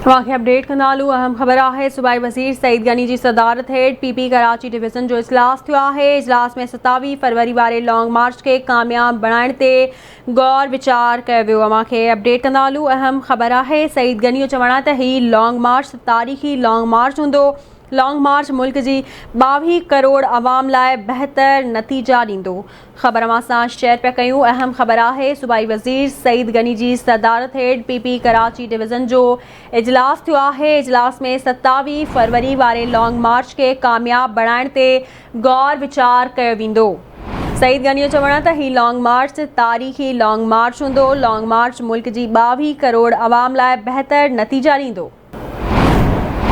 तव्हांखे अपडेट कंदा हलूं। अहम ख़बर आहे, सूबाई वज़ीर सईद गनी जी सदारत हेठि पीपी कराची डिवीज़न जो इजलास थियो आहे। इजलास में 27 फरवरी वारे लॉन्ग मार्च खे कामयाब बणाइण ते गौर विचार कयो वियो। तव्हांखे अपडेट कंदा हलूं। अहम ख़बर आहे, सईद गनी जो चवणु आहे त ही लॉन्ग मार्च तारीख़ी लॉन्ग मार्च हूंदो। लॉन्ग मार्च मुल्क जी 22 करोड़ आवाम लाइ बहितर नतीजा ॾींदो। ख़बर असां शेयर पिया कयूं। अहम ख़बर आहे, सूबाई वज़ीर सईद गनी जी सदारत हेठि पीपी कराची डिवीज़न जो इजलास थियो आहे। इजलास में 27 फरवरी वारे लॉन्ग मार्च खे कामयाब बणाइण ते गौर विचार कयो वेंदो। सईद गनी जो चवणु आहे त ही लॉन्ग मार्च तारीख़ी लॉन्ग मार्च हूंदो। लॉन्ग मार्च मुल्क जी 22 करोड़ आवाम लाइ बहितर नतीजा ॾींदो।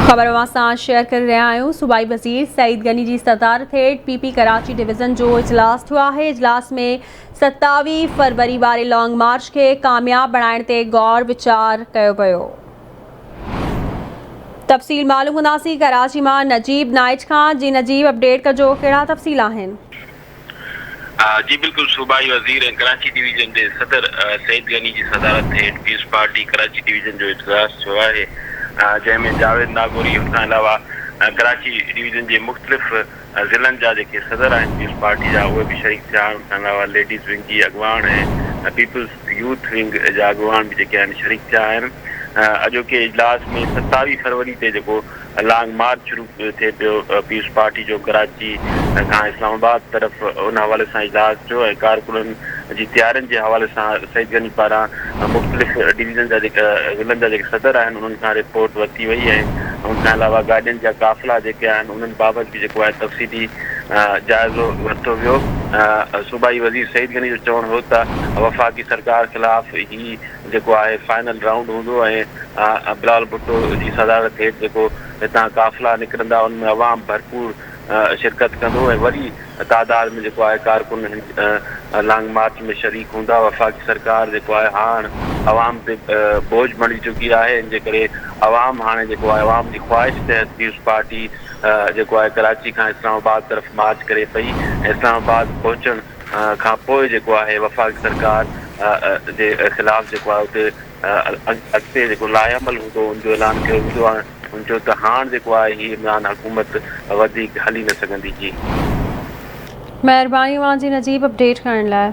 ख़बर असां शेयर करे रहिया आहियूं। सूबाई वज़ीर सईद गनी जी सदारत हेठि पीपी कराची डिवीज़न जो इजलास थियो आहे। इजलास में 27 फरवरी वारे लॉन्ग मार्च खे कामयाब बणाइण ते गौर विचार कयो पियो। तफ़सील मालूम कंदासीं कराची मां नजीब नाइच खां। जी नजीब, अपडेट कजो, कहिड़ा तफ़सील आहिनि? जी बिल्कुल, सूबाई वज़ीर कराची डिवीज़न के सदर सईद गनी की सदारत हेठि पीस पार्टी कराची डिवीज़न जो इजलास थियो आहे, जंहिंमें जावेद नागौरी उन खां अलावा कराची डिवीज़न के मुख़्तलिफ़ ज़िलनि जा जेके सदर आहिनि पीस पार्टी जा उहे भी शरीक थिया। उन खां अलावा लेडीज़ विंग की अॻुवान ऐं पीपल्स यूथ विंग जा अॻुवान भी जेके आहिनि शरीक थिया आहिनि। अॼोके इजलास में 27 फरवरी ते जेको लॉन्ग मार्च शुरू थिए पियो पीस पार्टी जो कराची खां इस्लामाबाद तरफ़, उन हवाले सां इजलास थियो ऐं कारकुननि जी तैयारियुनि जे हवाले सां सईद गनी पारां मुख़्तलिफ़ डिवीज़न जा जेका ज़िलनि जा जेके सदर आहिनि उन्हनि खां रिपोर्ट वरिती वई ऐं उन खां अलावा गाॾियुनि जा काफ़िला जेके आहिनि उन्हनि बाबति बि जेको आहे तफ़सीली जाइज़ो वरितो वियो। सूबाई वज़ीर सईद गनी जो चवणु हो त वफ़ाक़ी सरकार ख़िलाफ़ ही जेको आहे फाइनल राउंड हूंदो ऐं बिलावल भुट्टो जी सदारत हेठि जेको हितां काफ़िला निकिरंदा उनमें अवाम भरपूर शिरकत कंदो ऐं वॾी तादाद में जेको आहे कारकुन लॉन्ग मार्च में शरीक हूंदा। वफ़ाक़ी सरकार जेको आहे हाणे अवाम ते बोझ बणी चुकी आहे, इन जे करे अवाम हाणे जेको आहे अवाम जी ख़्वाहिश तहत पीस पार्टी जेको आहे कराची खां इस्लामाबाद तरफ़ मार्च करे पई। इस्लामाबाद पहुचण खां पोइ जेको आहे वफ़ाक़ी सरकार जे ख़िलाफ़ जेको आहे उते अॻिते जेको लाहेअमल हूंदो उनजो ऐलान कयो वेंदो आहे। उनजो त हाणे जेको आहे हीअ इमरान हुकूमत वधीक हली न सघंदी। जी महिरबानी जी नजीब अपडेट करण लाइ।